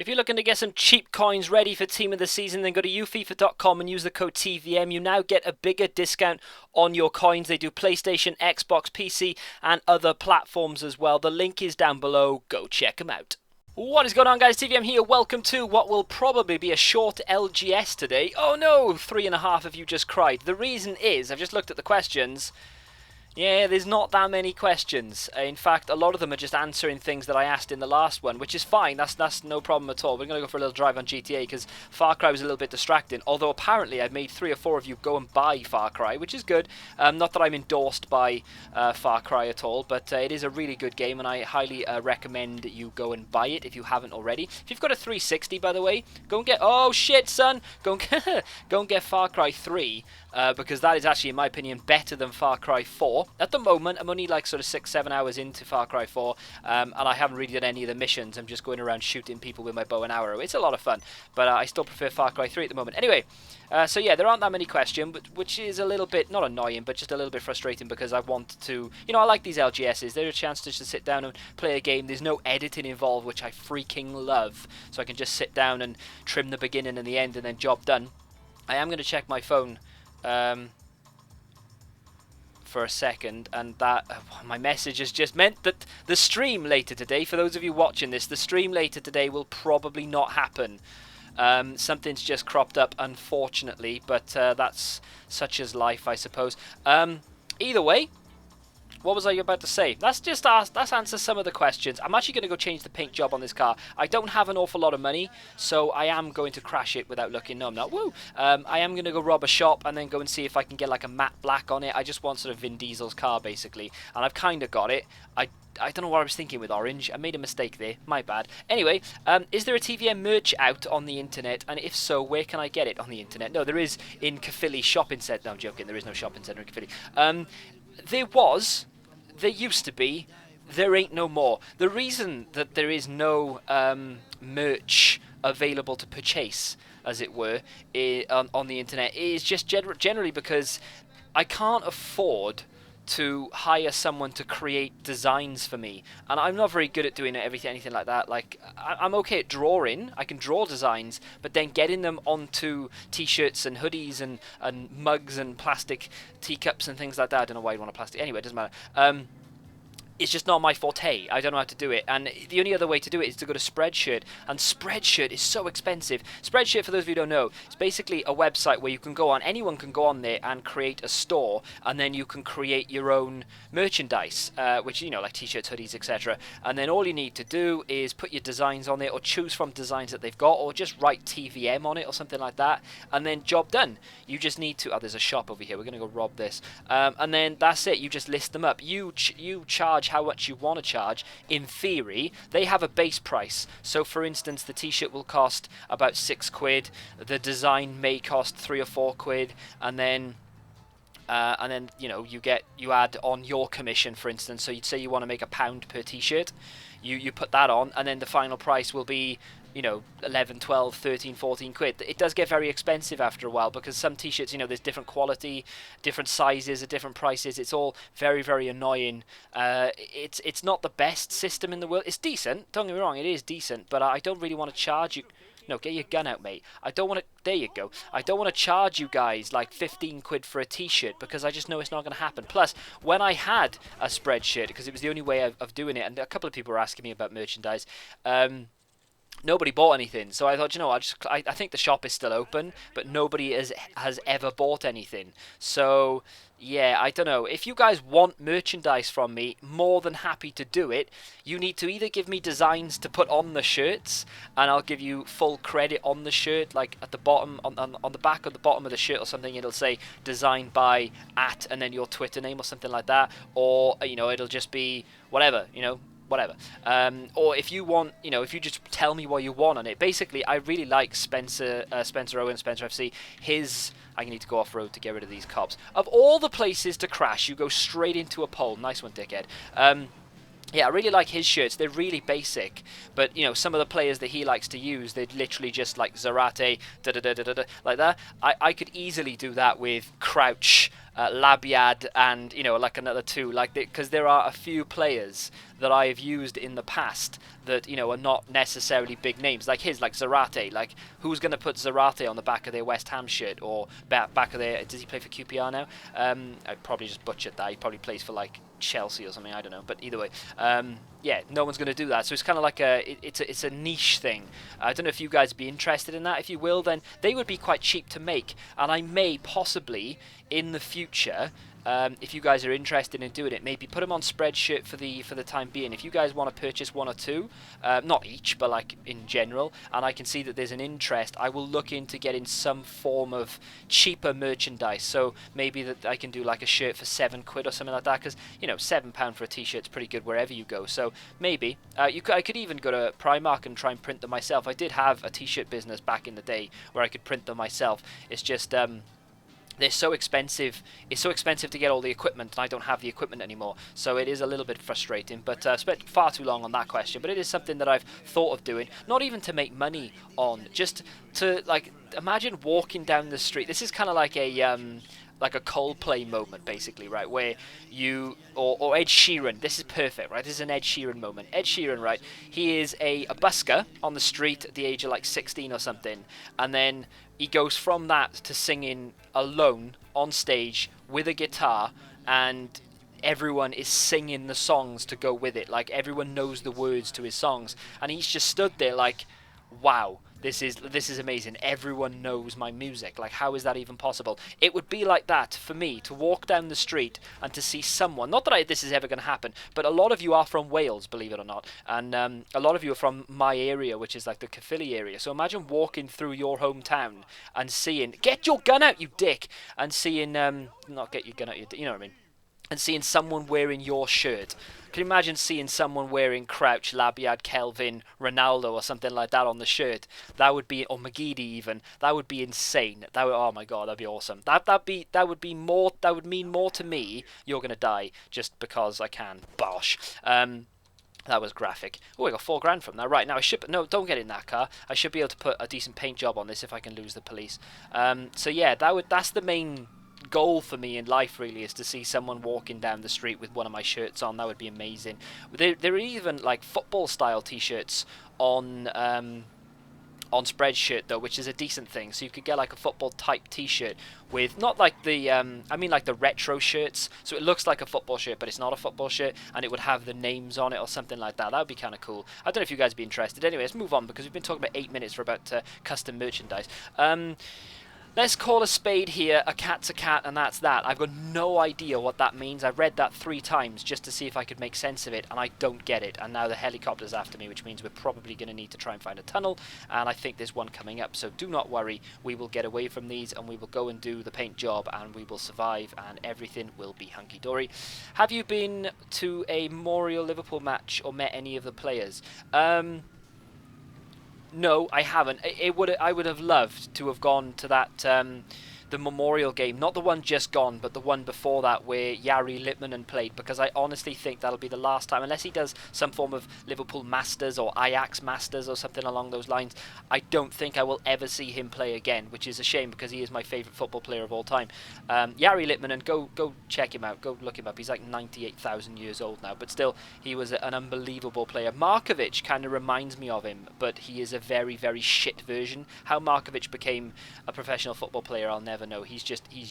If you're looking to get some cheap coins ready for Team of the Season, then go to ufifa.com and use the code TVM. You now get a bigger discount on your coins. They do PlayStation, Xbox, PC, and other platforms as well. The link is down below. Go check them out. What is going on, guys? TVM here. Welcome to what will probably be a short LGS today. Oh no, 3.5 of you just cried. The reason is, I've just looked at the questions. Yeah, there's not that many questions. In fact, a lot of them are just answering things that I asked in the last one, which is fine. That's no problem at all. We're going to go for a little drive on GTA because Far Cry was a little bit distracting. Although apparently I've made 3 or 4 of you go and buy Far Cry, which is good. Not that I'm endorsed by Far Cry at all, but it is a really good game, and I highly recommend you go and buy it if you haven't already. If you've got a 360, by the way, go and get... Oh shit, son! Go and get Far Cry 3. Because that is actually, in my opinion, better than Far Cry 4. At the moment, I'm only like sort of 6-7 hours into Far Cry 4, and I haven't really done any of the missions. I'm just going around shooting people with my bow and arrow. It's a lot of fun, but I still prefer Far Cry 3 at the moment. Anyway, so yeah, there aren't that many questions, which is a little bit, not annoying, but just a little bit frustrating because I want to, you know, I like these LGSs. They're a chance to just sit down and play a game. There's no editing involved, which I freaking love. So I can just sit down and trim the beginning and the end and then job done. I am going to check my phone for a second, and that my message has just meant that the stream later today, for those of you watching this, the stream later today will probably not happen. Something's just cropped up, unfortunately, but that's such as life, I suppose. Either way, what was I about to say? Let's answer some of the questions. I'm actually going to go change the paint job on this car. I don't have an awful lot of money, so I am going to crash it without looking. No, I'm not. Woo! I am going to go rob a shop and then go and see if I can get like a matte black on it. I just want sort of Vin Diesel's car, basically. And I've kind of got it. I don't know what I was thinking with orange. I made a mistake there. My bad. Anyway, is there a TVM merch out on the internet? And if so, where can I get it on the internet? No, there is in Caerphilly shopping centre. No, I'm joking. There is no shopping centre in Caerphilly. There used to be. There ain't no more. The reason that there is no merch available to purchase, as it were, on the internet is just generally because I can't afford to hire someone to create designs for me, and I'm not very good at doing anything like that. Like, I'm okay at drawing. I can draw designs, but then getting them onto t-shirts and hoodies and mugs and plastic teacups and things like that. I don't know why you'd want a plastic. Anyway, it doesn't matter. It's just not my forte. I don't know how to do it. And the only other way to do it is to go to Spreadshirt. And Spreadshirt is so expensive. Spreadshirt, for those of you who don't know, is basically a website where you can go on, anyone can go on there and create a store, and then you can create your own merchandise, which, you know, like t-shirts, hoodies, etc. And then all you need to do is put your designs on it, or choose from designs that they've got, or just write TVM on it, or something like that, and then job done. You just need to... Oh, there's a shop over here. We're going to go rob this. And then that's it. You just list them up. You charge how much you want to charge. In theory, they have a base price. So for instance, the t-shirt will cost about £6. The design may cost £3 or £4, and then you know, you add on your commission, for instance. So you'd say you want to make £1 per t-shirt, you put that on, and then the final price will be, you know, 11, 12, 13, 14 quid. It does get very expensive after a while because some t-shirts, you know, there's different quality, different sizes at different prices. It's all very, very annoying. It's not the best system in the world. It's decent, don't get me wrong, it is decent, but I don't really want to charge you... No, get your gun out, mate. I don't want to... There you go. I don't want to charge you guys like 15 quid for a t-shirt because I just know it's not going to happen. Plus, when I had a Spreadshirt, because it was the only way of doing it, and a couple of people were asking me about merchandise, nobody bought anything, so I thought, you know, I think the shop is still open, but nobody has ever bought anything. So yeah, I don't know. If you guys want merchandise from me, more than happy to do it. You need to either give me designs to put on the shirts, and I'll give you full credit on the shirt, like at the bottom, on the back of the bottom of the shirt or something, it'll say designed by @ and then your Twitter name or something like that, or, you know, it'll just be whatever, you know, whatever. Or if you want, you know, if you just tell me what you want on it. Basically, I really like Spencer Owen, Spencer FC. I need to go off-road to get rid of these cops. Of all the places to crash, you go straight into a pole. Nice one, dickhead. Yeah, I really like his shirts. They're really basic, but you know some of the players that he likes to use, they'd literally just like Zarate, da da da da da, like that. I could easily do that with Crouch, Labiad, and you know like another two, like because there are a few players that I have used in the past that you know are not necessarily big names, like his, like Zarate. Like who's going to put Zarate on the back of their West Ham shirt or back of their? Does he play for QPR now? I probably just butchered that. He probably plays for like Chelsea or something. I don't know, but either way, yeah, no one's going to do that. So it's kind of like it's a niche thing. I don't know if you guys would be interested in that. If you will, then they would be quite cheap to make, and I may possibly in the future. If you guys are interested in doing it, maybe put them on Spreadshirt for the time being. If you guys want to purchase one or two, not each, but like in general, and I can see that there's an interest, I will look into getting some form of cheaper merchandise. So maybe that I can do like a shirt for £7 or something like that, because you know £7 for a t-shirt is pretty good wherever you go. So maybe I could even go to Primark and try and print them myself. I did have a t-shirt business back in the day where I could print them myself. It's just they're so expensive. It's so expensive to get all the equipment, and I don't have the equipment anymore. So it is a little bit frustrating. But I spent far too long on that question. But it is something that I've thought of doing, not even to make money on, just to like imagine walking down the street. This is kind of like a Coldplay moment, basically, right? Where you or Ed Sheeran. This is perfect, right? This is an Ed Sheeran moment. Ed Sheeran, right? He is a busker on the street at the age of like 16 or something, and then he goes from that to singing alone on stage with a guitar, and everyone is singing the songs to go with it. Like everyone knows the words to his songs, and he's just stood there like, wow, this is amazing. Everyone knows my music. Like, how is that even possible? It would be like that for me to walk down the street and to see someone. Not that this is ever going to happen, but a lot of you are from Wales, believe it or not, and a lot of you are from my area, which is like the Caerphilly area. So imagine walking through your hometown and seeing, get your gun out, you dick, and seeing, not get your gun out, you know what I mean, and seeing someone wearing your shirt. Can you imagine seeing someone wearing Crouch, Labiad, Kelvin, Ronaldo, or something like that on the shirt? That would be, or McGeady even. That would be insane. That would, oh my god, that'd be awesome. That would be more. That would mean more to me. You're gonna die just because I can. Bosh. That was graphic. Oh, I got £4 from that. Right, now I should... No, don't get in that car. I should be able to put a decent paint job on this if I can lose the police. So yeah, that's the main goal for me in life, really, is to see someone walking down the street with one of my shirts on. That would be amazing. There are even like football style t-shirts on Spreadshirt though, which is a decent thing. So you could get like a football type t-shirt with not like the I mean like the retro shirts, so it looks like a football shirt but it's not a football shirt, and it would have the names on it or something like that. That would be kind of cool. I don't know if you guys would be interested. Anyway, let's move on because we've been talking about 8 minutes for about custom merchandise. Let's call a spade here a cat's a cat, and that's that. I've got no idea what that means. I've read that 3 times just to see if I could make sense of it, and I don't get it. And now the helicopter's after me, which means we're probably going to need to try and find a tunnel, and I think there's one coming up. So do not worry. We will get away from these, and we will go and do the paint job, and we will survive, and everything will be hunky-dory. Have you been to a Memorial Liverpool match or met any of the players? No, I haven't. I would have loved to have gone to that the Memorial game, not the one just gone, but the one before that where Jari Litmanen played, because I honestly think that'll be the last time, unless he does some form of Liverpool Masters or Ajax Masters or something along those lines. I don't think I will ever see him play again, which is a shame because he is my favourite football player of all time. Jari Litmanen, go check him out, go look him up. He's like 98,000 years old now, but still, he was an unbelievable player. Markovic kind of reminds me of him, but he is a very, very shit version. How Markovic became a professional football player, I'll never know. He's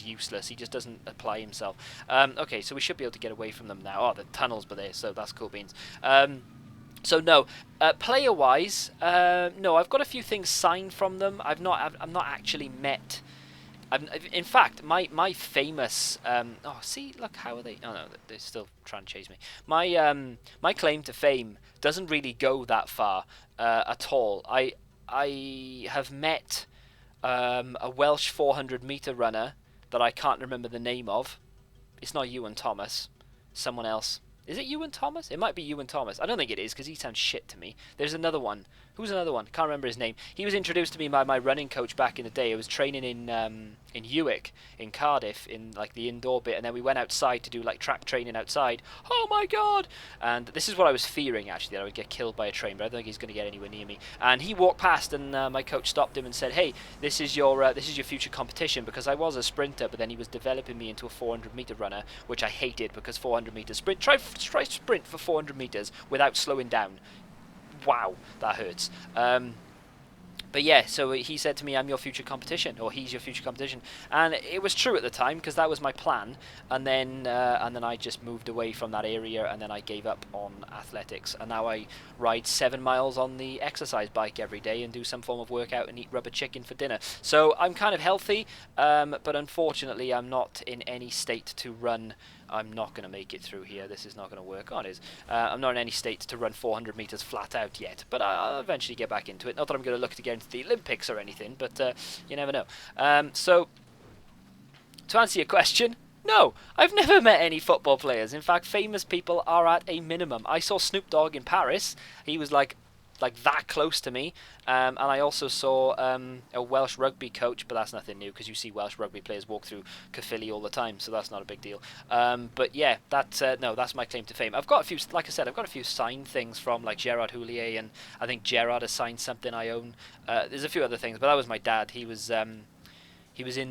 useless. He just doesn't apply himself. Okay, so we should be able to get away from them now. Oh, the tunnels were there, so that's cool beans. So no, player-wise, no. I've got a few things signed from them. I'm not actually met. In fact, my famous. Oh, see, look, how are they? Oh no, they're still trying to chase me. My claim to fame doesn't really go that far at all. I have met a Welsh 400-meter runner that I can't remember the name of. It's not Ewan Thomas. Someone else. Is it Ewan Thomas? It might be Ewan Thomas. I don't think it is because he sounds shit to me. There's another one Who's another one? Can't remember his name. He was introduced to me by my running coach back in the day. I was training in Uwick, in Cardiff, in like the indoor bit, and then we went outside to do like track training outside. Oh my god! And this is what I was fearing, actually, that I would get killed by a train, but I don't think he's going to get anywhere near me. And he walked past, and my coach stopped him and said, "Hey, this is your future competition," because I was a sprinter, but then he was developing me into a 400-meter runner, which I hated because 400 meters sprint. Try sprint for 400 meters without slowing down. Wow, that hurts. But yeah, so he said to me, "I'm your future competition," or "He's your future competition," and it was true at the time because that was my plan. And then I just moved away from that area, and then I gave up on athletics, and now I ride 7 miles on the exercise bike every day and do some form of workout and eat rubber chicken for dinner. So I'm kind of healthy, but unfortunately I'm not in any state to run. I'm not going to make it through here. This is not going to work. Oh, it is. I'm not in any state to run 400 meters flat out yet, but I'll eventually get back into it. Not that I'm going to look to get into the Olympics or anything, but you never know. So, to answer your question, no, I've never met any football players. In fact, famous people are at a minimum. I saw Snoop Dogg in Paris. He was like that close to me, and I also saw a Welsh rugby coach, but that's nothing new because you see Welsh rugby players walk through Caerphilly all the time, so that's not a big deal. But yeah, that's my claim to fame. I've got a few, like I said, I've got a few signed things from like Gerard Houllier, and I think Gerard has signed something I own. There's a few other things, but that was my dad. He was in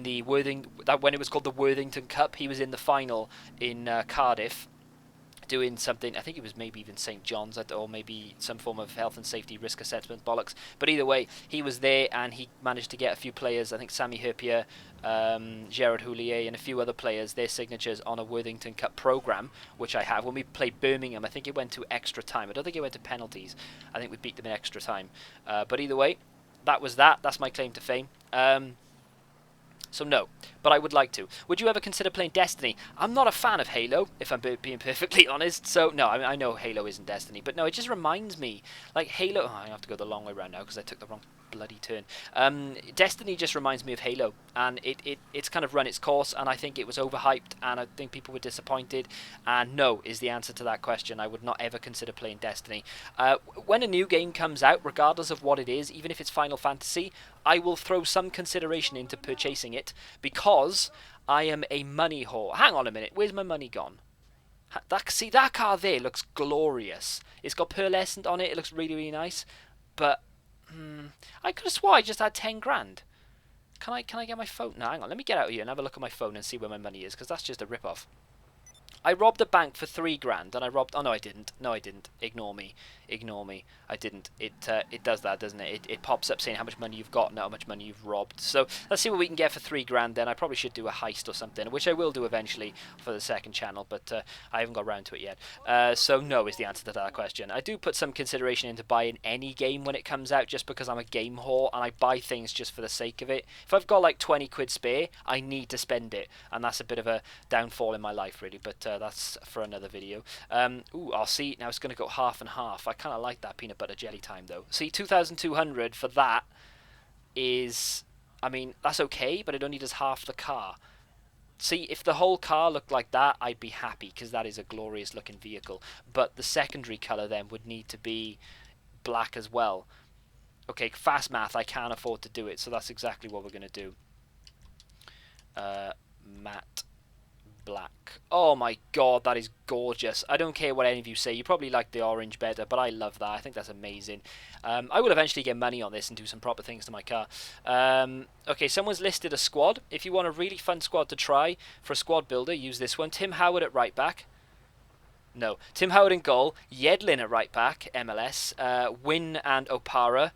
the when it was called the Worthington Cup. He was in the final in Cardiff, doing something. I think it was maybe even St. John's, or maybe some form of health and safety risk assessment bollocks. But either way, he was there and he managed to get a few players. I think Sami Hyypiä, Gerard Houllier, and a few other players, their signatures on a Worthington Cup program, which I have. When we played Birmingham, I think it went to extra time. I don't think it went to penalties. I think we beat them in extra time. But either way, that was that. That's my claim to fame. So no, but I would like to. Would you ever consider playing Destiny? I'm not a fan of Halo, if I'm being perfectly honest. So no, I know Halo isn't Destiny, but no, it just reminds me, like Halo. Oh, I have to go the long way around now because I took the wrong bloody turn. Destiny just reminds me of Halo, and it's kind of run its course, and I think it was overhyped, and I think people were disappointed. And no is the answer to that question. I would not ever consider playing Destiny. When a new game comes out, regardless of what it is, even if it's Final Fantasy, I will throw some consideration into purchasing it because I am a money whore. Hang on a minute, where's my money gone? That car there looks glorious. It's got pearlescent on it. It looks really, really nice. But I could have swore I just had 10 grand. Can I get my phone? No, hang on. Let me get out of here and have a look at my phone and see where my money is, because that's just a rip-off. I robbed a bank for 3 grand, and I robbed... Oh, no, I didn't. No, I didn't. Ignore me. Ignore me. I didn't. It does that, doesn't it? It pops up saying how much money you've got and how much money you've robbed. So let's see what we can get for 3 grand then. I probably should do a heist or something, which I will do eventually for the second channel, but I haven't got around to it yet. So no is the answer to that question. I do put some consideration into buying any game when it comes out, just because I'm a game whore and I buy things just for the sake of it. If I've got like 20 quid spare, I need to spend it, and that's a bit of a downfall in my life, really, but that's for another video. I'll see. Now it's going to go half and half. I kind of like that peanut butter jelly time, though. See, 2,200 for that is... I mean, that's okay, but it only does half the car. See, if the whole car looked like that, I'd be happy, because that is a glorious looking vehicle. But the secondary colour then would need to be black as well. Okay, fast math, I can't afford to do it, so that's exactly what we're going to do. Matte black. Oh my god, that is gorgeous. I don't care what any of you say. You probably like the orange better, but I love that. I think that's amazing. I will eventually get money on this and do some proper things to my car. Okay, someone's listed a squad. If you want a really fun squad to try for a squad builder, use this one. Tim Howard at right back. No. Tim Howard in goal. Yedlin at right back, MLS. Wynn and Opara.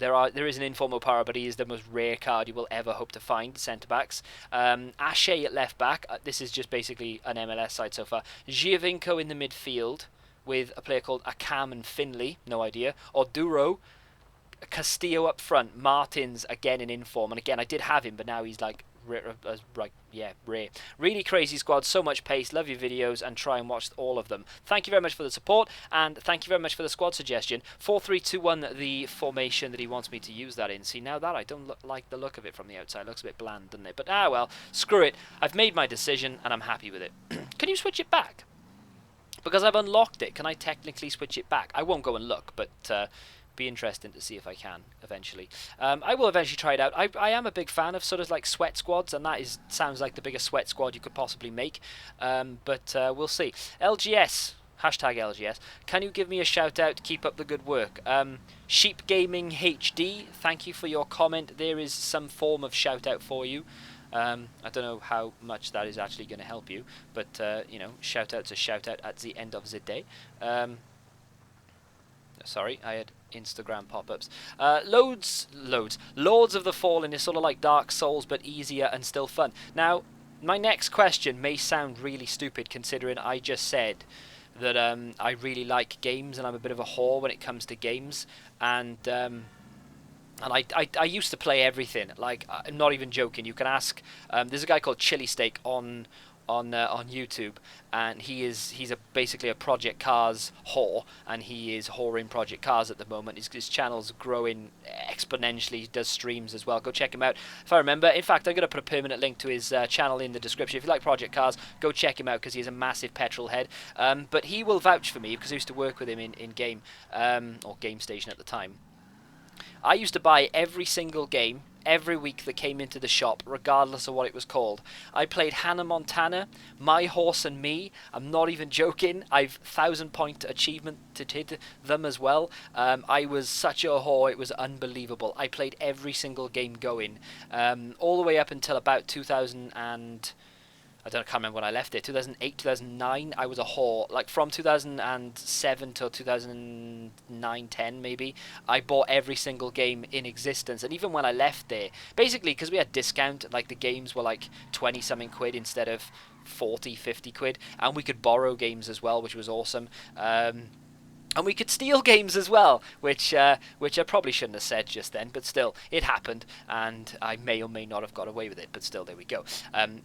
There is an inform Opara, but he is the most rare card you will ever hope to find, centre-backs. Ashe at left-back. This is just basically an MLS side so far. Giovinco in the midfield with a player called Akam and Finley. No idea. Orduro. Castillo up front. Martins, again, in inform. And again, I did have him, but now he's like... rare. Really crazy squad, so much pace. Love your videos and try and watch all of them. Thank you very much for the support, and thank you very much for the squad suggestion. 4-3-2-1, the formation that he wants me to use that in. See, now that I don't like the look of it from the outside. It looks a bit bland, doesn't it? But well, screw it. I've made my decision and I'm happy with it. Can you switch it back? Because I've unlocked it. Can I technically switch it back? I won't go and look, but Be interesting to see if I can eventually. I will eventually try it out. I am a big fan of sort of like sweat squads, and that sounds like the biggest sweat squad you could possibly make. But we'll see. LGS. Hashtag LGS. Can you give me a shout out? Keep up the good work. Sheep Gaming HD, thank you for your comment. There is some form of shout out for you. I don't know how much that is actually going to help you, but you know, shout out's a shout out at the end of the day. Sorry, I had Instagram pop-ups. Loads. Lords of the Fallen is sort of like Dark Souls, but easier and still fun. Now, my next question may sound really stupid, considering I just said that I really like games and I'm a bit of a whore when it comes to games, and I used to play everything. Like, I'm not even joking. You can ask. There's a guy called Chili Steak on YouTube, and he's basically a Project Cars whore, and he is whoring Project Cars at the moment. His channel's growing exponentially. He does streams as well. Go check him out. If I remember, in fact, I'm going to put a permanent link to his channel in the description. If you like Project Cars, go check him out because he's a massive petrol head. But he will vouch for me because I used to work with him in game, or Game Station at the time. I used to buy every single game every week that came into the shop, regardless of what it was called. I played Hannah Montana, My Horse and Me. I'm not even joking. I've 1,000-point achievement to them as well. I was such a whore. It was unbelievable. I played every single game going, all the way up until about 2000 and... I can't remember when I left it. 2008, 2009, I was a whore. Like, from 2007 till 2009, 10 maybe, I bought every single game in existence. And even when I left there, basically, because we had discount, like, the games were like 20-something quid instead of 40, 50 quid. And we could borrow games as well, which was awesome. And we could steal games as well, which I probably shouldn't have said just then, but still, it happened, and I may or may not have got away with it, but still, there we go.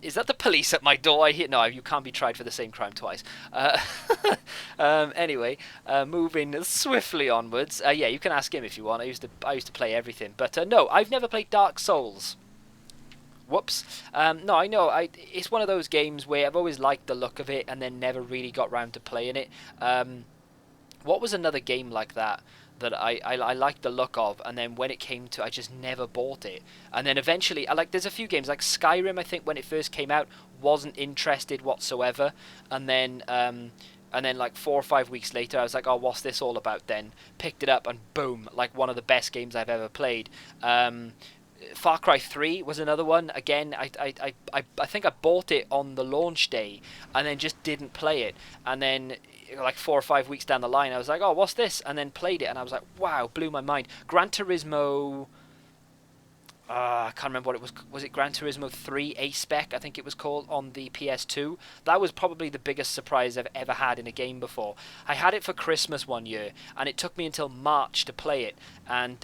Is that the police at my door? No, you can't be tried for the same crime twice. Anyway, moving swiftly onwards. Yeah, you can ask him if you want. I used to play everything, but no, I've never played Dark Souls. Whoops. No, I know. It's one of those games where I've always liked the look of it, and then never really got round to playing it. What was another game like that I liked the look of, and then when it came to, I just never bought it. And then eventually, there's a few games, like Skyrim, I think when it first came out, wasn't interested whatsoever. And then like 4 or 5 weeks later, I was like, oh, what's this all about then? Picked it up, and boom, like one of the best games I've ever played. Far Cry 3 was another one. Again, I think I bought it on the launch day, and then just didn't play it. And then like 4 or 5 weeks down the line, I was like, oh, what's this? And then played it, and I was like, wow, blew my mind. Gran Turismo... I can't remember what it was. Was it Gran Turismo 3 A-Spec, I think it was called, on the PS2? That was probably the biggest surprise I've ever had in a game before. I had it for Christmas one year, and it took me until March to play it. And...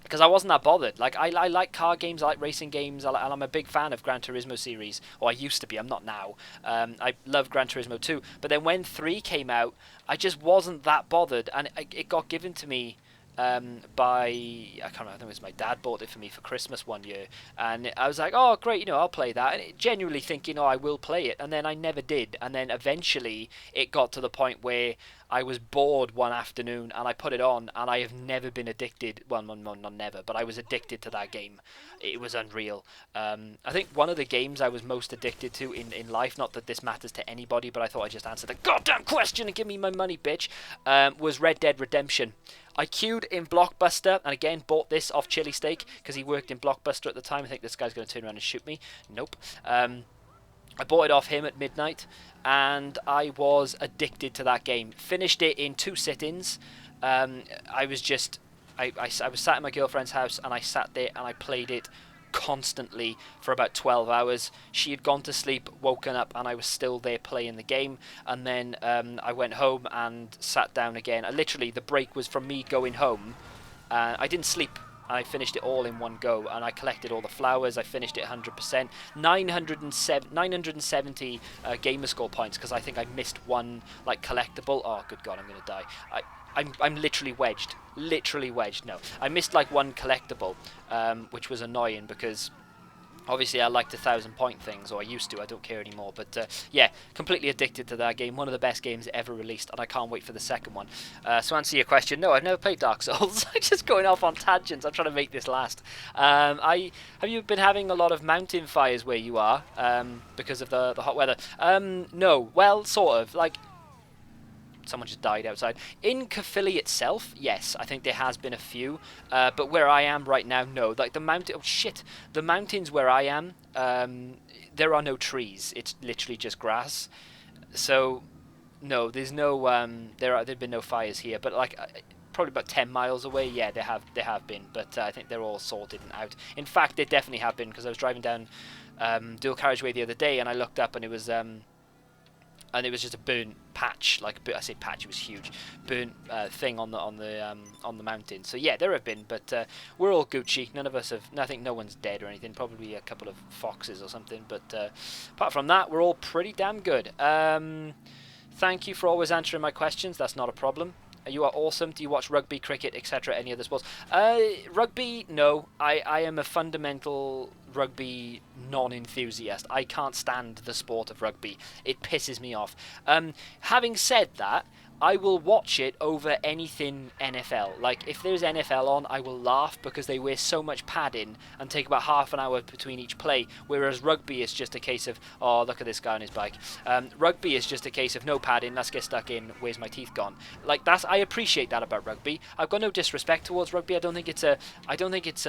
because I wasn't that bothered. Like, I like car games, I like racing games, and I'm a big fan of Gran Turismo series. Or I used to be, I'm not now. I love Gran Turismo 2. But then when 3 came out, I just wasn't that bothered. And it got given to me by, I can't remember, I think it was my dad bought it for me for Christmas one year. And I was like, oh, great, I'll play that. And genuinely thinking, I will play it. And then I never did. And then eventually it got to the point where I was bored one afternoon and I put it on, and I have never been addicted. Well, not never, but I was addicted to that game. It was unreal. I think one of the games I was most addicted to in life, not that this matters to anybody, but I thought I'd just answer the goddamn question and give me my money, bitch, was Red Dead Redemption. I queued in Blockbuster, and again, bought this off Chili Steak, because he worked in Blockbuster at the time. I think this guy's going to turn around and shoot me. Nope. I bought it off him at midnight, and I was addicted to that game. Finished it in 2 sittings. I was sat at my girlfriend's house, and I sat there and I played it constantly for about 12 hours. She had gone to sleep, woken up, and I was still there playing the game. And then I went home and sat down again. Literally, the break was from me going home. I didn't sleep. I finished it all in one go, and I collected all the flowers. I finished it 100%. 970 gamer score points, because I think I missed one like collectible. Oh, good God, I'm going to die. I'm literally wedged. Literally wedged. No, I missed like one collectible, which was annoying because Obviously, I like the 1,000-point things, or I used to. I don't care anymore. But yeah, completely addicted to that game. One of the best games ever released, and I can't wait for the second one. So, answer your question, no, I've never played Dark Souls. I'm just going off on tangents. I'm trying to make this last. Have you been having a lot of mountain fires where you are because of the hot weather? No. Well, sort of. Like, someone just died outside. In Caerphilly itself, yes, I think there has been a few. But where I am right now, no. Like the mountain, oh shit, the mountains where I am, there are no trees. It's literally just grass. So, no, there's no there've been no fires here. But like probably about 10 miles away, yeah, there have been. But I think they're all sorted and out. In fact, they definitely have been because I was driving down dual carriageway the other day and I looked up and it was just a burnt patch, like I say patch, it was huge, burnt thing on the mountain. So yeah, there have been, but we're all Gucci. None of us have. I think no one's dead or anything. Probably a couple of foxes or something. But apart from that, we're all pretty damn good. Thank you for always answering my questions. That's not a problem. You are awesome. Do you watch rugby, cricket, etc., any other sports? Rugby, no. I am a fundamental rugby non-enthusiast. I can't stand the sport of rugby. It pisses me off. Having said that, I will watch it over anything NFL. Like, if there's NFL on, I will laugh because they wear so much padding and take about half an hour between each play, whereas rugby is just a case of, oh, look at this guy on his bike. Rugby is just a case of no padding, let's get stuck in, where's my teeth gone? Like, I appreciate that about rugby. I've got no disrespect towards rugby. I don't think it's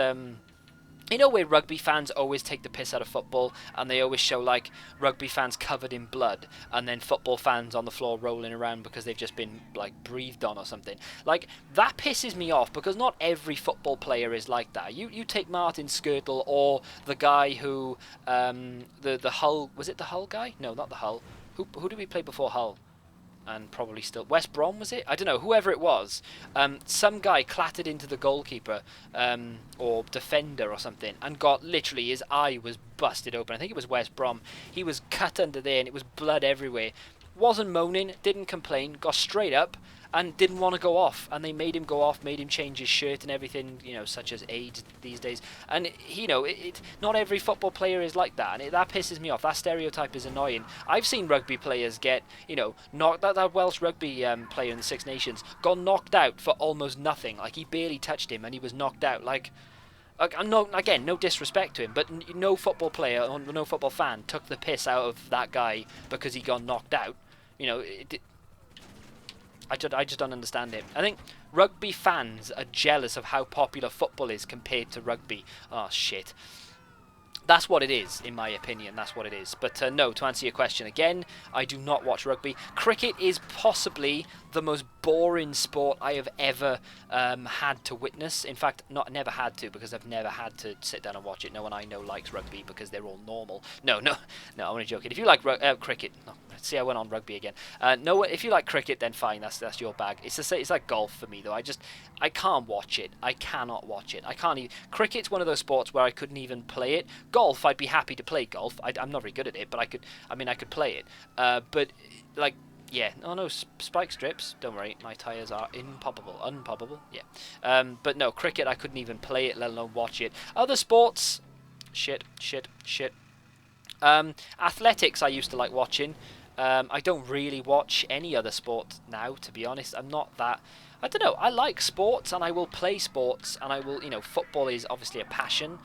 you know where rugby fans always take the piss out of football and they always show like rugby fans covered in blood and then football fans on the floor rolling around because they've just been like breathed on or something. Like, that pisses me off because not every football player is like that. You take Martin Skirtle or the guy who the Hull, was it the Hull guy? No, not the Hull. Who did we play before Hull? And probably still West Brom, was it? I don't know, whoever it was. Some guy clattered into the goalkeeper or defender or something and got, literally, his eye was busted open. I think it was West Brom. He was cut under there and it was blood everywhere. Wasn't moaning, didn't complain, got straight up and didn't want to go off, and they made him go off, made him change his shirt and everything, such as AIDS these days. And not every football player is like that, and that pisses me off. That stereotype is annoying. I've seen rugby players get, knocked. That Welsh rugby player in the Six Nations got knocked out for almost nothing. Like, he barely touched him and he was knocked out. Like, again, no disrespect to him, but no football player or no football fan took the piss out of that guy because he got knocked out. I just don't understand it. I think rugby fans are jealous of how popular football is compared to rugby. Oh, shit. That's what it is, in my opinion. That's what it is. But no, to answer your question again, I do not watch rugby. Cricket is possibly the most boring sport I have ever had to witness. In fact, never had to, because I've never had to sit down and watch it. No one I know likes rugby because they're all normal. No, I'm only joking. If you like cricket, no, see, I went on rugby again. No, if you like cricket, then fine. That's your bag. It's like golf for me, though. I can't watch it. I cannot watch it. I can't even. Cricket's one of those sports where I couldn't even play it. Golf, I'd be happy to play golf. I'm not very good at it, but I could play it. But like, yeah, no spike strips. Don't worry, my tires are unpoppable. Yeah. But no, cricket, I couldn't even play it, let alone watch it. Other sports, shit. Athletics, I used to like watching. I don't really watch any other sport now, to be honest. I'm not that. I don't know. I like sports and I will play sports and I will. Football is obviously a passion.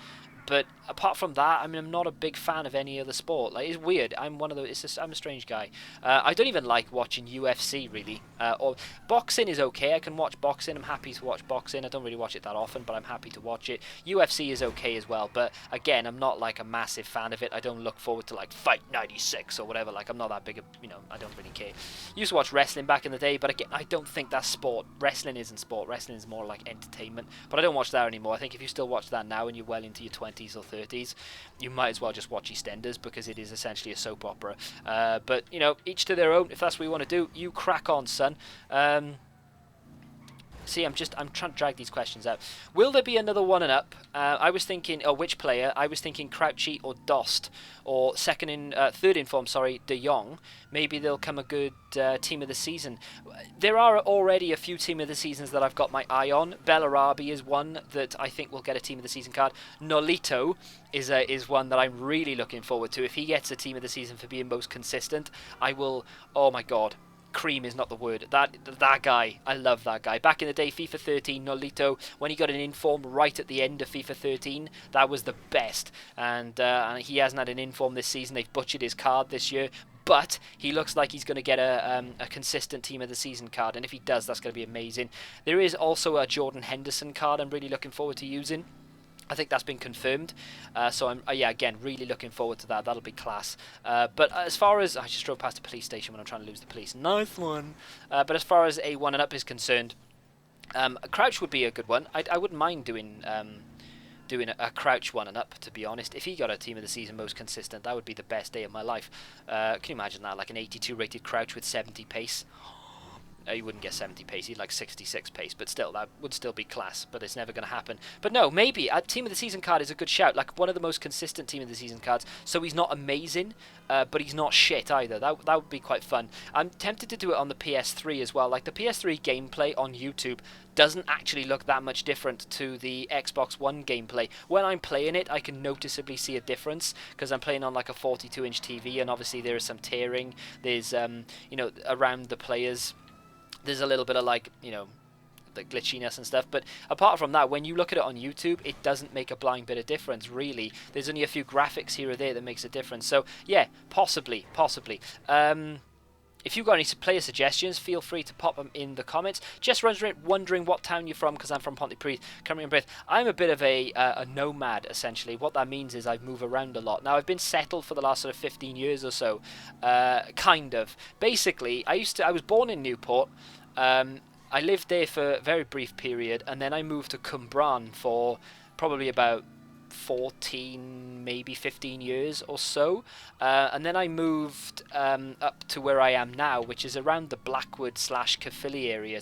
But apart from that, I'm not a big fan of any other sport. Like, it's weird. I'm a strange guy. I don't even like watching UFC, really. Or boxing is okay. I can watch boxing. I'm happy to watch boxing. I don't really watch it that often, but I'm happy to watch it. UFC is okay as well. But again, I'm not like a massive fan of it. I don't look forward to like Fight 96 or whatever. Like, I'm not that big of, I don't really care. Used to watch wrestling back in the day, but again, I don't think that's sport. Wrestling isn't sport. Wrestling is more like entertainment. But I don't watch that anymore. I think if you still watch that now and you're well into your 20s or 30s, you might as well just watch EastEnders because it is essentially a soap opera. But each to their own. If that's what you want to do, you crack on, son. See, I'm trying to drag these questions out. Will there be another one and up? I was thinking, which player? I was thinking Crouchy or Dost, or third in form. Sorry, De Jong. Maybe they'll come a good team of the season. There are already a few team of the seasons that I've got my eye on. Bellarabi is one that I think will get a team of the season card. Nolito is one that I'm really looking forward to. If he gets a team of the season for being most consistent, I will. Oh my god. Cream is not the word. That guy, I love that guy. Back in the day, FIFA 13, Nolito, when he got an inform right at the end of FIFA 13, that was the best. And he hasn't had an inform this season. They've butchered his card this year. But he looks like he's going to get a consistent team of the season card. And if he does, that's going to be amazing. There is also a Jordan Henderson card I'm really looking forward to using. I think that's been confirmed, so I'm again really looking forward to that. That'll be class. But as far as I just drove past a police station when I'm trying to lose the police, nice one. But as far as a one and up is concerned, Crouch would be a good one. I wouldn't mind doing a Crouch one and up, to be honest. If he got a team of the season most consistent, that would be the best day of my life. Can you imagine that? Like an 82 rated Crouch with 70 pace. You wouldn't get 70 pace, he'd like 66 pace, but still, that would still be class, but it's never going to happen. But no, maybe a team of the season card is a good shout, like one of the most consistent team of the season cards, so he's not amazing, but he's not shit either. That would be quite fun. I'm tempted to do it on the PS3 as well. Like the PS3 gameplay on YouTube doesn't actually look that much different to the Xbox One gameplay. When I'm playing it, I can noticeably see a difference, because I'm playing on like a 42-inch TV, and obviously there is some tearing, there's, around the players, there's a little bit of like, the glitchiness and stuff, but apart from that, when you look at it on YouTube, it doesn't make a blind bit of difference, really. There's only a few graphics here or there that makes a difference. So yeah, possibly. If you've got any player suggestions, feel free to pop them in the comments. Just wondering what town you're from, because I'm from Pontypridd, Cymru and Bryth. I'm a bit of a nomad, essentially. What that means is I move around a lot. Now, I've been settled for the last sort of 15 years or so, kind of. Basically, I was born in Newport. I lived there for a very brief period, and then I moved to Cwmbran for probably about 14, maybe 15 years or so, and then I moved up to where I am now, which is around the Blackwood / Caerphilly area.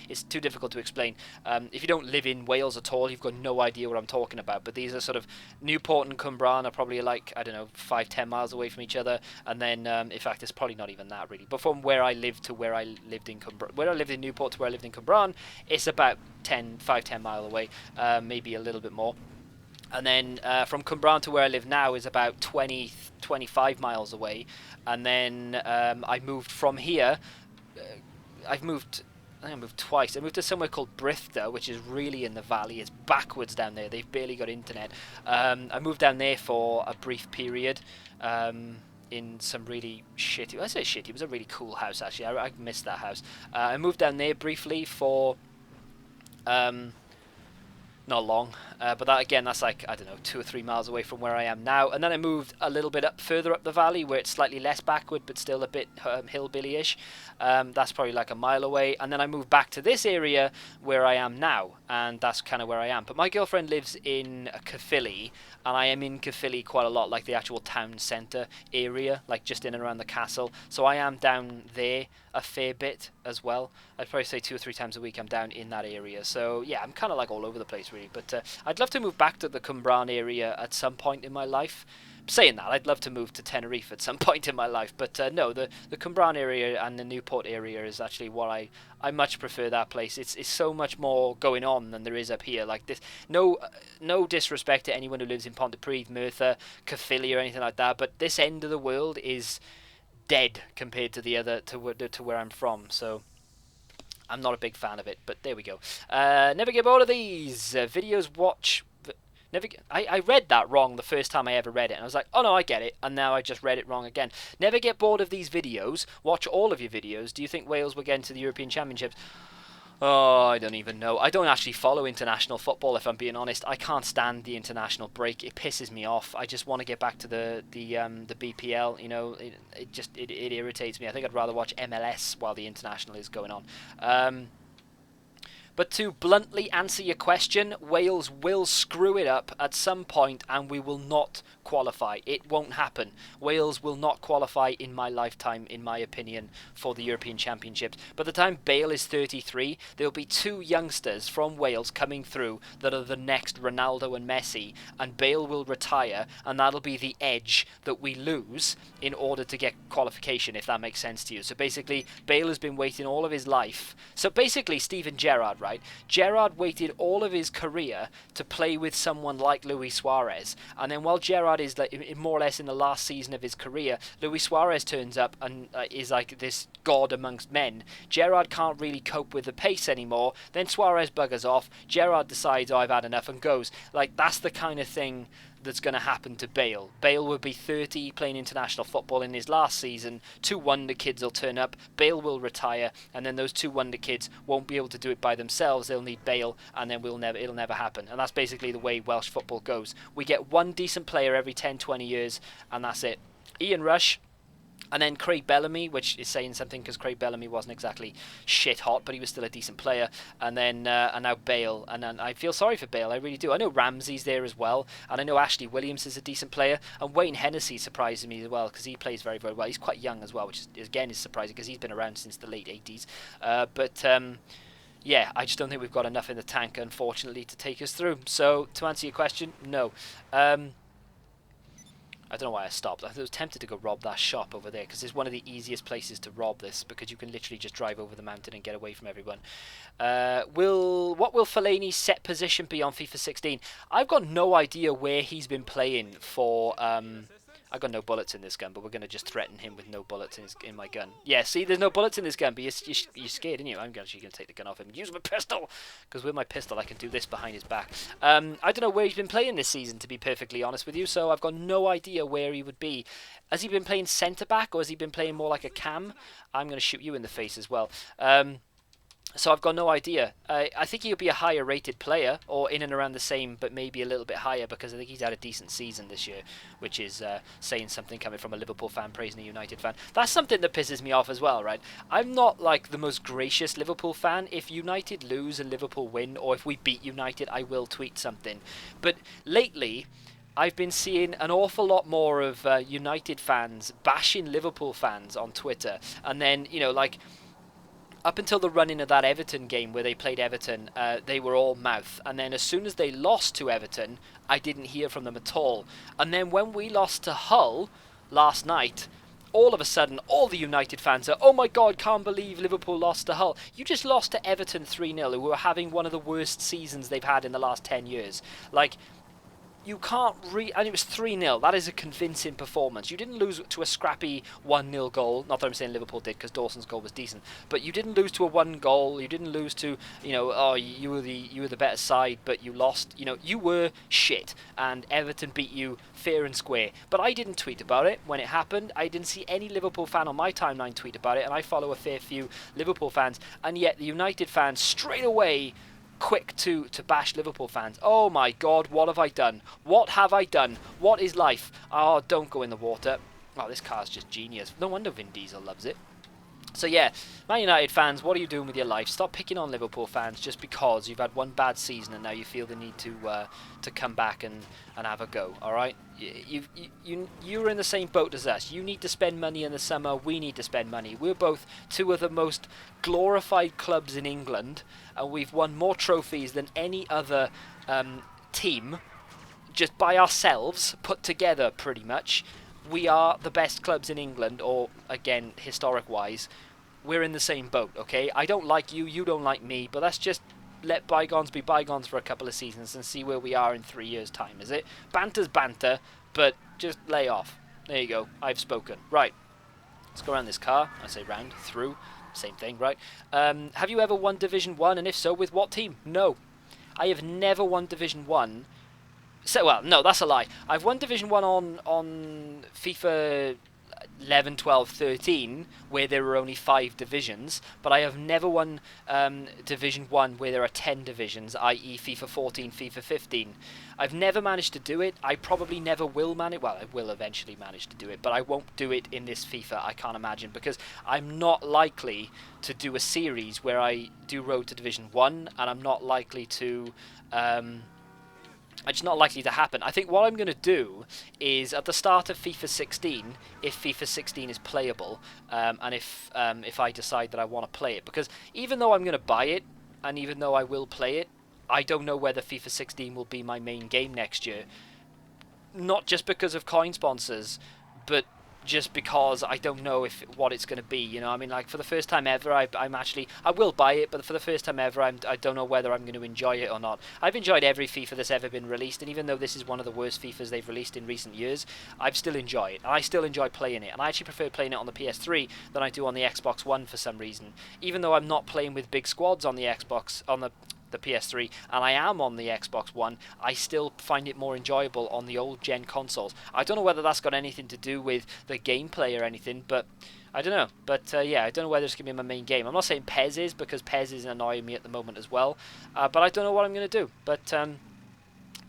It's too difficult to explain. If you don't live in Wales at all, you've got no idea what I'm talking about, but these are sort of, Newport and Cwmbran are probably like, I don't know, 5-10 miles away from each other, and then in fact it's probably not even that really, but from where I lived to where I lived in Newport to where I lived in Cwmbran, it's about 5-10 miles away, maybe a little bit more. And then from Cwmbran to where I live now is about 20-25 miles away. And then I moved from here. I think I moved twice. I moved to somewhere called Brythda, which is really in the valley. It's backwards down there. They've barely got internet. I moved down there for a brief period in some really shitty... I say shitty. It was a really cool house, actually. I missed that house. I moved down there briefly for... not long, but that's like, I don't know, 2 or 3 miles away from where I am now. And then I moved a little bit further up the valley, where it's slightly less backward but still a bit hillbilly-ish. That's probably like a mile away. And then I moved back to this area where I am now, and that's kind of where I am. But my girlfriend lives in Caerphilly, and I am in Caerphilly quite a lot, like the actual town centre area, like just in and around the castle. So I am down there a fair bit as well. I'd probably say 2 or 3 times a week I'm down in that area. So yeah, I'm kind of like all over the place really. But I'd love to move back to the Cwmbran area at some point in my life. Saying that, I'd love to move to Tenerife at some point in my life. But no, the Cwmbran area and the Newport area is actually what I much prefer that place. It's so much more going on than there is up here. Like this, no disrespect to anyone who lives in Pontypridd, Merthyr, Caerphilly or anything like that, but this end of the world is dead compared to the other to where I'm from. So I'm not a big fan of it, but there we go. Never get bored of these videos. I read that wrong the first time I ever read it, and I was like, oh no, I get it, and now I just read it wrong again. Never get bored of these videos. Watch all of your videos. Do you think Wales will get into the European Championships? Oh, I don't even know. I don't actually follow international football, if I'm being honest. I can't stand the international break. It pisses me off. I just want to get back to the BPL. You know, it irritates me. I think I'd rather watch MLS while the international is going on. But to bluntly answer your question, Wales will screw it up at some point and we will not qualify. It won't happen. Wales will not qualify in my lifetime, in my opinion, for the European Championships. By the time Bale is 33, there'll be two youngsters from Wales coming through that are the next Ronaldo and Messi, and Bale will retire, and that'll be the edge that we lose in order to get qualification, if that makes sense to you. So basically, Bale has been waiting all of his life. So basically, Steven Gerrard, right? Gerrard waited all of his career to play with someone like Luis Suarez, and then while Gerrard is like more or less in the last season of his career, Luis Suarez turns up and is like this god amongst men. Gerrard can't really cope with the pace anymore. Then Suarez buggers off. Gerrard decides, oh, I've had enough, and goes. Like, that's the kind of thing that's going to happen to Bale. Bale will be 30 playing international football in his last season. Two wonder kids will turn up. Bale will retire, and then those two wonder kids won't be able to do it by themselves. They'll need Bale, and then it'll never happen. And that's basically the way Welsh football goes. We get one decent player every 10, 20 years, and that's it. Ian Rush, and then Craig Bellamy, which is saying something because Craig Bellamy wasn't exactly shit hot, but he was still a decent player. And then and now Bale, and then I feel sorry for Bale, I really do. I know Ramsey's there as well, and I know Ashley Williams is a decent player, and Wayne Hennessy surprises me as well because he plays very, very well. He's quite young as well, which again is surprising because he's been around since the late 80s. Yeah, I just don't think we've got enough in the tank, unfortunately, to take us through. So to answer your question, no. I don't know why I stopped. I was tempted to go rob that shop over there because it's one of the easiest places to rob this because you can literally just drive over the mountain and get away from everyone. What will Fellaini's set position be on FIFA 16? I've got no idea where he's been playing for. I've got no bullets in this gun, but we're going to just threaten him with no bullets in my gun. Yeah, see, there's no bullets in this gun, but you're scared, aren't you? I'm actually going to take the gun off him and use my pistol, because with my pistol I can do this behind his back. I don't know where he's been playing this season, to be perfectly honest with you, so I've got no idea where he would be. Has he been playing centre-back, or has he been playing more like a cam? I'm going to shoot you in the face as well. So I've got no idea. I think he'll be a higher rated player, or in and around the same, but maybe a little bit higher, because I think he's had a decent season this year, which is saying something coming from a Liverpool fan praising a United fan. That's something that pisses me off as well, right? I'm not like the most gracious Liverpool fan. If United lose and Liverpool win, or if we beat United, I will tweet something. But lately, I've been seeing an awful lot more of United fans bashing Liverpool fans on Twitter, and then, you know, like, up until the run-in of that Everton game where they played Everton, they were all mouth. And then as soon as they lost to Everton, I didn't hear from them at all. And then when we lost to Hull last night, all of a sudden, all the United fans are, oh my God, can't believe Liverpool lost to Hull. You just lost to Everton 3-0, who were having one of the worst seasons they've had in the last 10 years. Like, you can't and it was 3-0. That is a convincing performance. You didn't lose to a scrappy 1-0 goal. Not that I'm saying Liverpool did, because Dawson's goal was decent. But you didn't lose to a 1 goal. You didn't lose to, you know, oh, you were the better side, but you lost. You know, you were shit, and Everton beat you fair and square. But I didn't tweet about it when it happened. I didn't see any Liverpool fan on my timeline tweet about it, and I follow a fair few Liverpool fans. And yet the United fans straight away quick to bash Liverpool fans. Oh my God, what have I done? What have I done? What is life? Oh, don't go in the water. Oh, this car's just genius. No wonder Vin Diesel loves it. So yeah, Man United fans, what are you doing with your life? Stop picking on Liverpool fans just because you've had one bad season and now you feel the need to come back and have a go. All right, you're in the same boat as us. You need to spend money in the summer. We need to spend money. We're both two of the most glorified clubs in England, and we've won more trophies than any other team just by ourselves put together, pretty much. We are the best clubs in England, or again, historic-wise, we're in the same boat, okay? I don't like you, you don't like me, but let's just let bygones be bygones for a couple of seasons and see where we are in 3 years' time, is it? Banter's banter, but just lay off. There you go, I've spoken. Right, let's go around this car. I say round, through, same thing, right? Have you ever won Division 1, and if so, with what team? No. I have never won Division 1. So, well, no, that's a lie. I've won Division 1 on FIFA 11, 12, 13, where there were only 5 divisions, but I have never won Division 1 where there are 10 divisions, i.e. FIFA 14, FIFA 15. I've never managed to do it. I probably never will manage. Well, I will eventually manage to do it, but I won't do it in this FIFA, I can't imagine, because I'm not likely to do a series where I do Road to Division 1, and I'm not likely to... it's not likely to happen. I think what I'm going to do is at the start of FIFA 16, if FIFA 16 is playable, and if I decide that I want to play it, because even though I'm going to buy it, and even though I will play it, I don't know whether FIFA 16 will be my main game next year. Not just because of coin sponsors, but just because I don't know what it's going to be. You know, I mean, like, for the first time ever, I will buy it, but for the first time ever, I don't know whether I'm going to enjoy it or not. I've enjoyed every FIFA that's ever been released, and even though this is one of the worst FIFAs they've released in recent years, I still enjoy it, and I still enjoy playing it, and I actually prefer playing it on the PS3 than I do on the Xbox One for some reason. Even though I'm not playing with big squads on the PS3, and I am on the Xbox One, I still find it more enjoyable on the old gen consoles. I don't know whether that's got anything to do with the gameplay or anything, but I don't know. But yeah, I don't know whether it's going to be my main game. I'm not saying PES is, because PES is annoying me at the moment as well, but I don't know what I'm going to do. But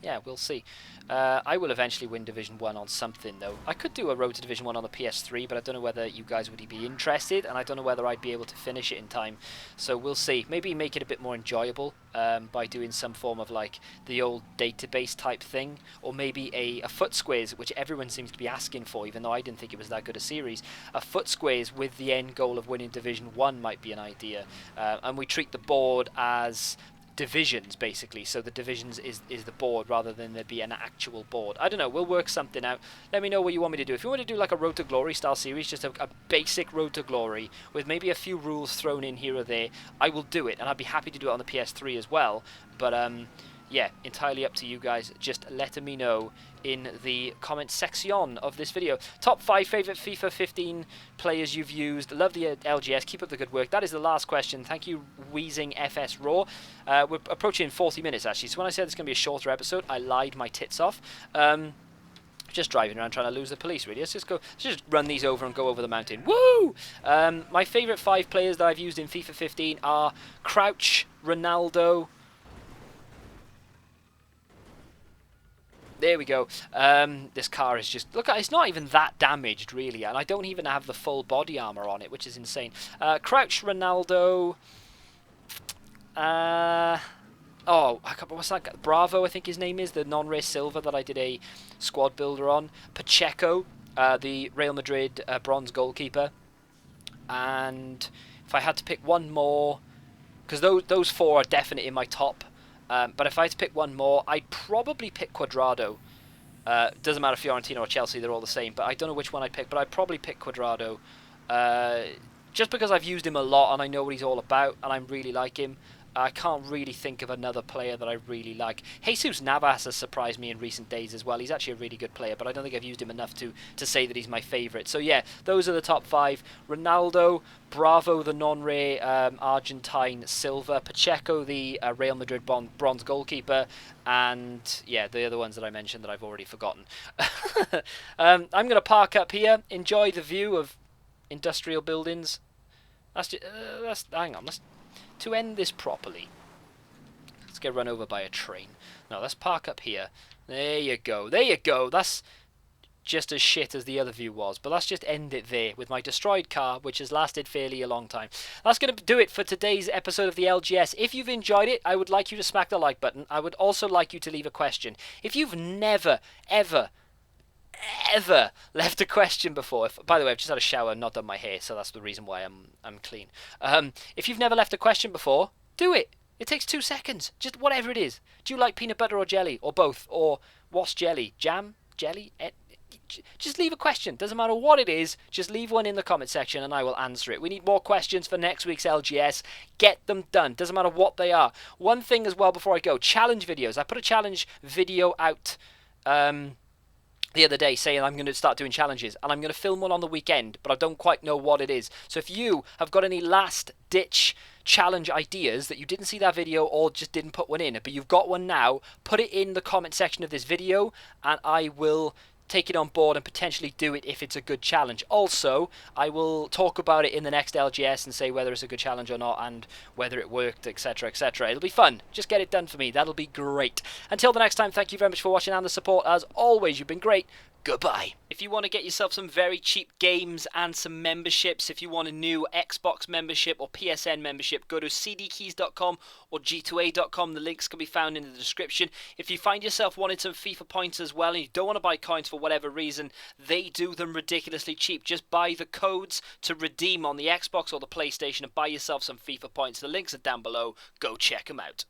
yeah, we'll see. I will eventually win Division 1 on something, though. I could do a Road to Division 1 on the PS3, but I don't know whether you guys would be interested, and I don't know whether I'd be able to finish it in time. So we'll see. Maybe make it a bit more enjoyable by doing some form of, like, the old database type thing, or maybe a foot squares, which everyone seems to be asking for, even though I didn't think it was that good a series. A foot squares with the end goal of winning Division 1 might be an idea. And we treat the board as divisions, basically, so the divisions is the board rather than there be an actual board. I don't know, we'll work something out. Let me know what you want me to do. If you want to do like a Road to Glory style series, just a basic Road to Glory with maybe a few rules thrown in here or there, I will do it, and I'd be happy to do it on the PS3 as well. But yeah, entirely up to you guys. Just letting me know in the comment section of this video. Top 5 favourite FIFA 15 players you've used. Love the LGS. Keep up the good work. That is the last question. Thank you, Wheezing FS Raw. We're approaching 40 minutes, actually. So when I said it's going to be a shorter episode, I lied my tits off. Just driving around trying to lose the police, really. Let's just run these over and go over the mountain. Woo! My favourite 5 players that I've used in FIFA 15 are Crouch, Ronaldo... There we go. This car is just... Look, it's not even that damaged, really. And I don't even have the full body armour on it, which is insane. Crouch, Ronaldo... oh, what's that guy? Bravo, I think his name is. The non-race silver that I did a squad builder on. Pacheco, the Real Madrid bronze goalkeeper. And if I had to pick one more... Because those 4 are definitely in my top... but if I had to pick one more, I'd probably pick Cuadrado. Doesn't matter Fiorentina or Chelsea, they're all the same. But I don't know which one I'd pick, but I'd probably pick Cuadrado. Just because I've used him a lot and I know what he's all about and I really like him. I can't really think of another player that I really like. Jesus Navas has surprised me in recent days as well. He's actually a really good player, but I don't think I've used him enough to say that he's my favourite. So yeah, those are the top 5. Ronaldo, Bravo, the non-Ray Argentine silver, Pacheco, the Real Madrid bronze goalkeeper, and yeah, the other ones that I mentioned that I've already forgotten. I'm going to park up here, enjoy the view of industrial buildings. Hang on, to end this properly, let's get run over by a train. No, let's park up here. There you go. There you go. That's just as shit as the other view was. But let's just end it there with my destroyed car, which has lasted fairly a long time. That's going to do it for today's episode of the LGS. If you've enjoyed it, I would like you to smack the like button. I would also like you to leave a question. If you've never, ever left a question before, by the way, I've just had a shower and not done my hair, so that's the reason why I'm clean. If you've never left a question before, do it. It takes 2 seconds, just whatever it is. Do you like peanut butter or jelly, or both, or what's jelly? Jam, jelly? Just leave a question. Doesn't matter what it is, just leave one in the comment section and I will answer it. We need more questions for next week's LGS. Get them done. Doesn't matter what they are. One thing as well before I go, challenge videos. I put a challenge video out the other day saying I'm going to start doing challenges, and I'm going to film one on the weekend, but I don't quite know what it is. So if you have got any last ditch challenge ideas that you didn't see that video or just didn't put one in, but you've got one now, put it in the comment section of this video and I will take it on board and potentially do it if it's a good challenge. Also, I will talk about it in the next LGS and say whether it's a good challenge or not and whether it worked, etc, etc. It'll be fun. Just get it done for me. That'll be great. Until the next time, thank you very much for watching and the support. As always, you've been great. Goodbye. If you want to get yourself some very cheap games and some memberships, if you want a new Xbox membership or PSN membership, go to cdkeys.com or g2a.com. The links can be found in the description. If you find yourself wanting some FIFA points as well and you don't want to buy coins for whatever reason, they do them ridiculously cheap. Just buy the codes to redeem on the Xbox or the PlayStation and buy yourself some FIFA points. The links are down below. Go check them out.